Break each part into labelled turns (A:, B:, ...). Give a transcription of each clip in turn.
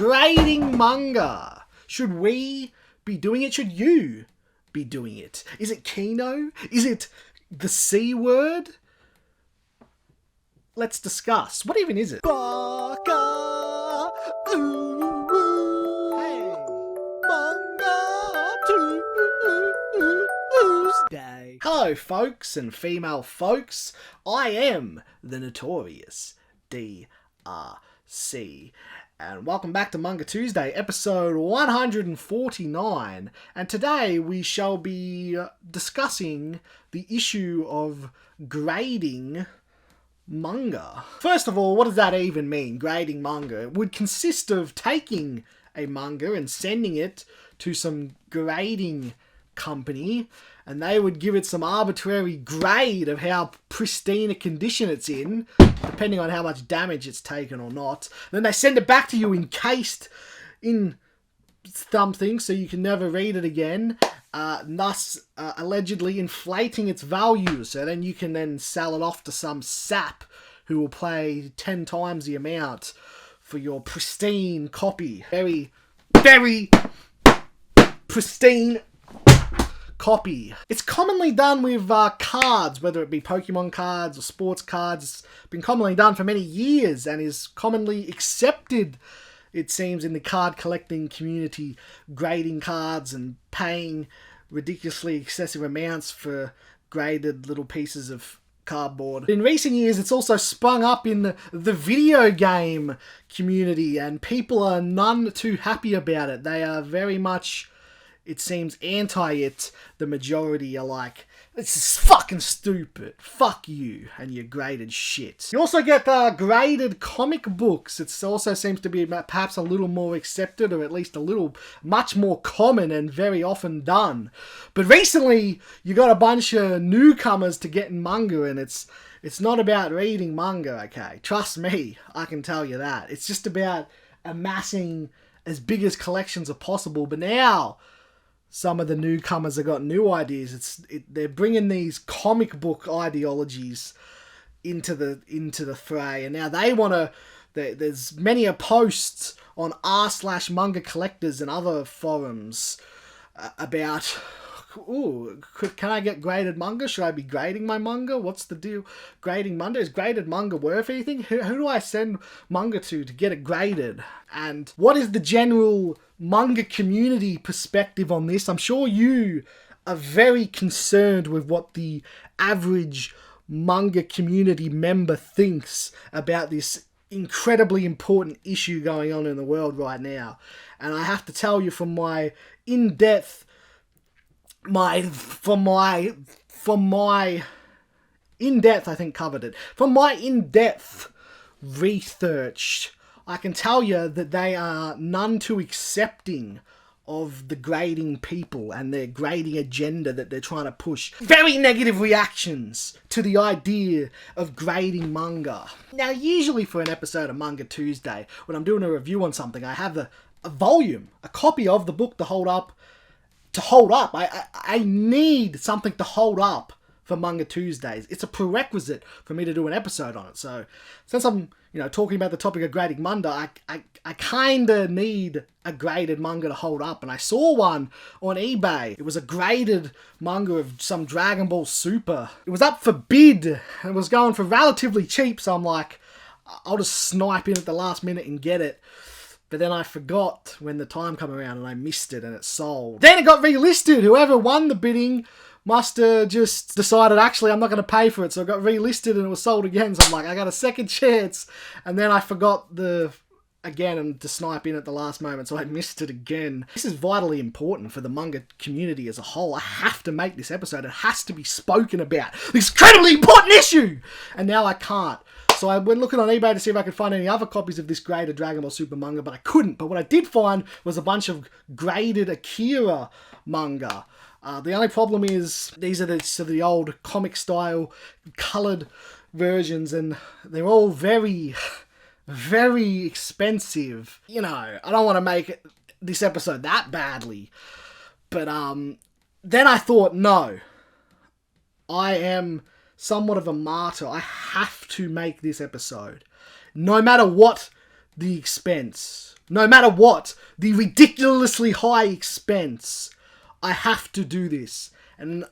A: Grading manga. Should we be doing it? Should you be doing it? Is it Kino? Is it the C word? Let's discuss. What even is it? Baka, hey, Manga Tuesday. Hello, folks and female folks. I am the notorious DRC. And welcome back to Manga Tuesday, episode 149. And today we shall be discussing the issue of grading manga. First of all, what does that even mean, grading manga? It would consist of taking a manga and sending it to some grading company, and they would give it some arbitrary grade of how pristine a condition it's in, depending on how much damage it's taken or not. Then they send it back to you encased in something so you can never read it again, thus allegedly inflating its value, so then you can then sell it off to some sap who will pay 10 times the amount for your pristine copy. Very, very pristine copy. It's commonly done with cards, whether it be Pokemon cards or sports cards. It's been commonly done for many years and is commonly accepted, it seems, in the card collecting community, grading cards and paying ridiculously excessive amounts for graded little pieces of cardboard. In recent years, it's also sprung up in the video game community, and people are none too happy about it. They are very much, it seems, anti it. The majority are like, this is fucking stupid. Fuck you and your graded shit. You also get graded comic books. It also seems to be perhaps a little more accepted, or at least a little much more common and very often done. But recently, you got a bunch of newcomers to getting manga, and it's not about reading manga, okay? Trust me, I can tell you that. It's just about amassing as big as collections as possible. But now, some of the newcomers have got new ideas. They're bringing these comic book ideologies into the fray, and now they want to. There's many a posts on r/manga collectors and other forums about, can I get graded manga? Should I be grading my manga? What's the deal? Grading manga? Is graded manga worth anything? Who do I send manga to get it graded? And what is the general manga community perspective on this? I'm sure you are very concerned with what the average manga community member thinks about this incredibly important issue going on in the world right now. And I have to tell you, from my in-depth I think covered it. From my in-depth research, I can tell you that they are none too accepting of the grading people and their grading agenda that they're trying to push. Very negative reactions to the idea of grading manga. Now, usually for an episode of Manga Tuesday, when I'm doing a review on something, I have a volume, a copy of the book to hold up. I need something to hold up for Manga Tuesdays. It's a prerequisite for me to do an episode on it. So since I'm, talking about the topic of grading manga, I kind of need a graded manga to hold up. And I saw one on eBay. It was a graded manga of some Dragon Ball Super. It was up for bid. It was going for relatively cheap. So I'm like, I'll just snipe in at the last minute and get it. But then I forgot when the time came around and I missed it and it sold. Then it got relisted. Whoever won the bidding must have just decided, actually, I'm not going to pay for it. So it got relisted and it was sold again. So I'm like, I got a second chance. And then I forgot again to snipe in at the last moment. So I missed it again. This is vitally important for the manga community as a whole. I have to make this episode. It has to be spoken about. This incredibly important issue. And now I can't. So I went looking on eBay to see if I could find any other copies of this graded Dragon Ball Super manga, but I couldn't. But what I did find was a bunch of graded Akira manga. The only problem is these are the old comic style coloured versions, and they're all very, very expensive. I don't want to make this episode that badly. But then I thought, no, I am somewhat of a martyr. I have to make this episode. No matter what the expense. No matter what, the ridiculously high expense, I have to do this. And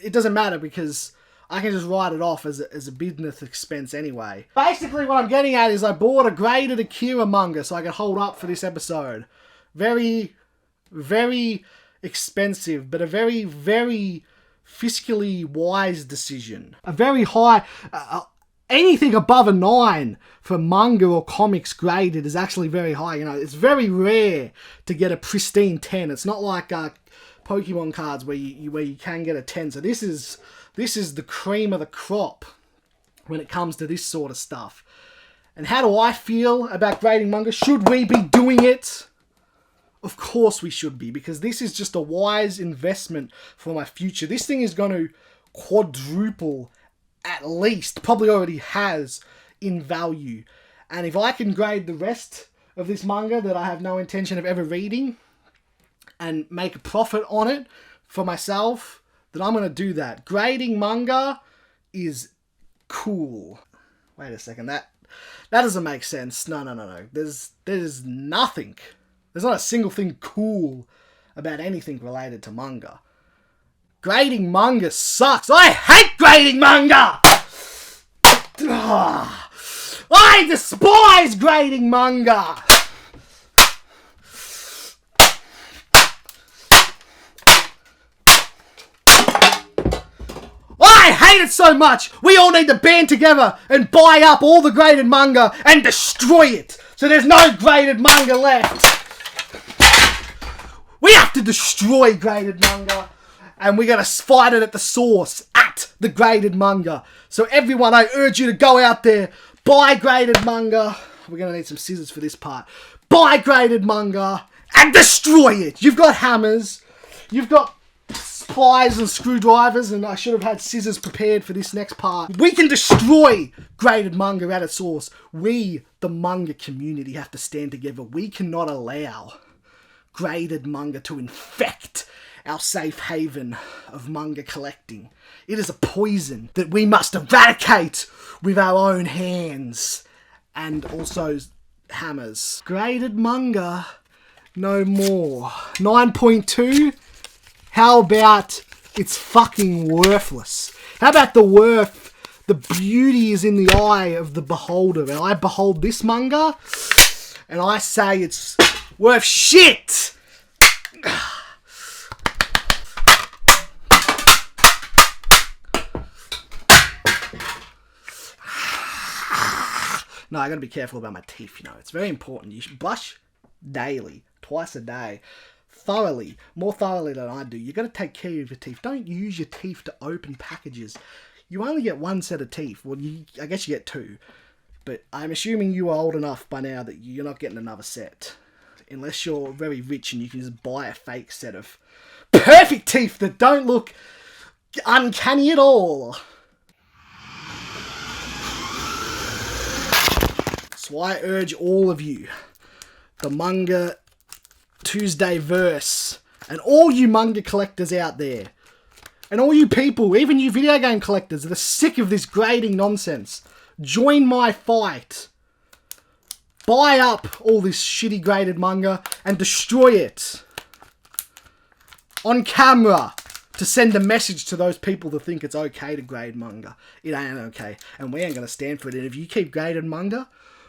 A: it doesn't matter because I can just write it off as a business expense anyway. Basically what I'm getting at is I bought a graded Akira manga so I can hold up for this episode. Very, very expensive, but a very, very fiscally wise decision. A very high... anything above a 9 for manga or comics graded is actually very high. You know, it's very rare to get a pristine 10. It's not like Pokemon cards where you can get a 10. So this is the cream of the crop when it comes to this sort of stuff. And how do I feel about grading manga? Should we be doing it? Of course we should be, because this is just a wise investment for my future. This thing is going to quadruple, at least, probably already has, in value. And if I can grade the rest of this manga that I have no intention of ever reading and make a profit on it for myself, then I'm going to do that. Grading manga is cool. Wait a second, that doesn't make sense. No. There's nothing. There's not a single thing cool about anything related to manga. Grading manga sucks. I hate grading manga! I despise grading manga! I hate it so much! We all need to band together and buy up all the graded manga and destroy it! So there's no graded manga left! We have to destroy graded manga, and we're going to fight it at the source, at the graded manga. So everyone, I urge you to go out there, buy graded manga. We're going to need some scissors for this part. Buy graded manga and destroy it. You've got hammers, you've got pliers and screwdrivers, and I should have had scissors prepared for this next part. We can destroy graded manga at its source. We, the manga community, have to stand together. We cannot allow graded manga to infect our safe haven of manga collecting. It is a poison that we must eradicate with our own hands and also hammers. Graded manga, no more. 9.2, how about it's fucking worthless? How about the beauty is in the eye of the beholder, and I behold this manga and I say it's worth shit! No, I gotta be careful about my teeth, you know. It's very important. You should brush daily, twice a day, thoroughly, more thoroughly than I do. You gotta take care of your teeth. Don't use your teeth to open packages. You only get one set of teeth. Well, I guess you get two. But I'm assuming you are old enough by now that you're not getting another set. Unless you're very rich and you can just buy a fake set of perfect teeth that don't look uncanny at all. So I urge all of you, the Manga Tuesday verse, and all you manga collectors out there, and all you people, even you video game collectors that are sick of this grading nonsense, join my fight. Buy up all this shitty graded manga and destroy it on camera to send a message to those people that think it's okay to grade manga. It ain't okay, and we ain't going to stand for it. And if you keep graded manga,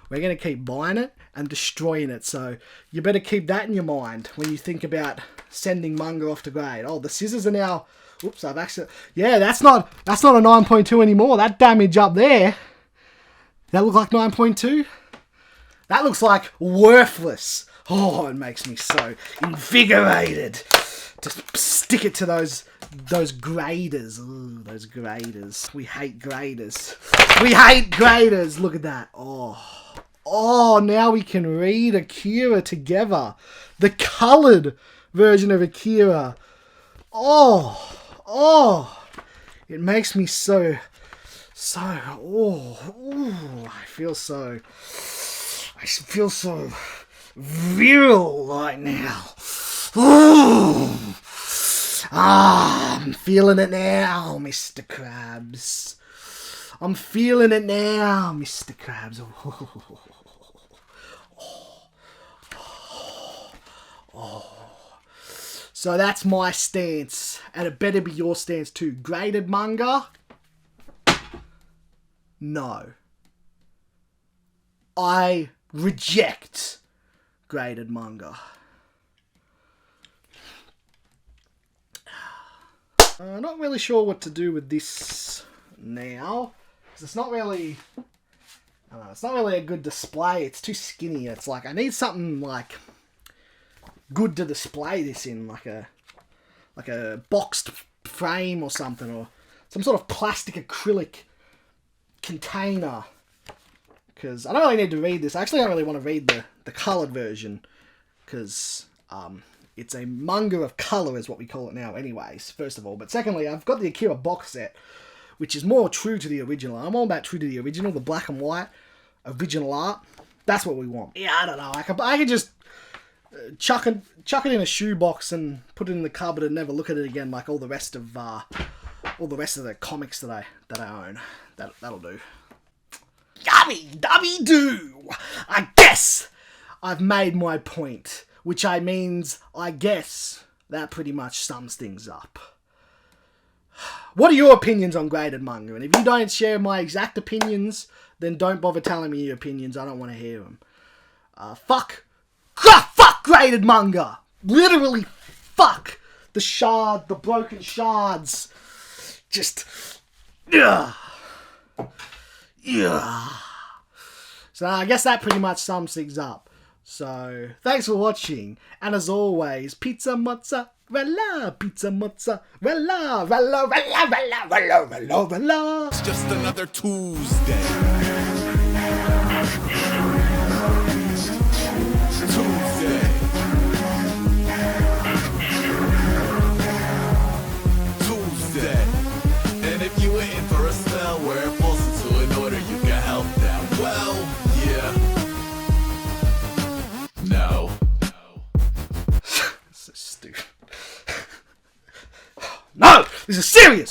A: we're going to keep buying it and destroying it. So you better keep that in your mind when you think about sending manga off to grade. Oh, the scissors are now... Oops, I've actually... Yeah, that's not a 9.2 anymore. That damage up there, that look like 9.2? That looks like worthless. Oh, it makes me so invigorated to stick it to those graders. Ooh, those graders. We hate graders. We hate graders. Look at that. Oh, now we can read Akira together. The coloured version of Akira. Oh. It makes me so, I feel so virile right now. Ooh. I'm feeling it now, Mr. Krabs. I'm feeling it now, Mr. Krabs. So that's my stance, and it better be your stance too. Graded manga? No. I reject graded manga. Not really sure what to do with this now, because it's not really a good display. It's too skinny. It's like I need something like good to display this in, like a boxed frame or something, or some sort of plastic acrylic container. Because I don't really need to read this. I actually don't really want to read the coloured version, because it's a manga of colour is what we call it now anyways, first of all. But secondly, I've got the Akira box set, which is more true to the original. I'm all about true to the original, the black and white original art. That's what we want. Yeah, I don't know. I could just chuck it in a shoebox and put it in the cupboard and never look at it again, like all the rest of the comics that I own. That'll do. Yummy dummy do. I guess I've made my point, which means I guess that pretty much sums things up. What are your opinions on graded manga? And if you don't share my exact opinions, then don't bother telling me your opinions. I don't want to hear them. Fuck graded manga. Literally, fuck the broken shards. Just, yeah. So I guess that pretty much sums things up. So, thanks for watching, and as always, pizza mozzarella, pizza mozzarella, rella.
B: It's just another Tuesday. Tuesday. And if you waiting for a spell where it falls into an order, you can help that. Well, yeah. No.
A: So stupid. No! This is serious!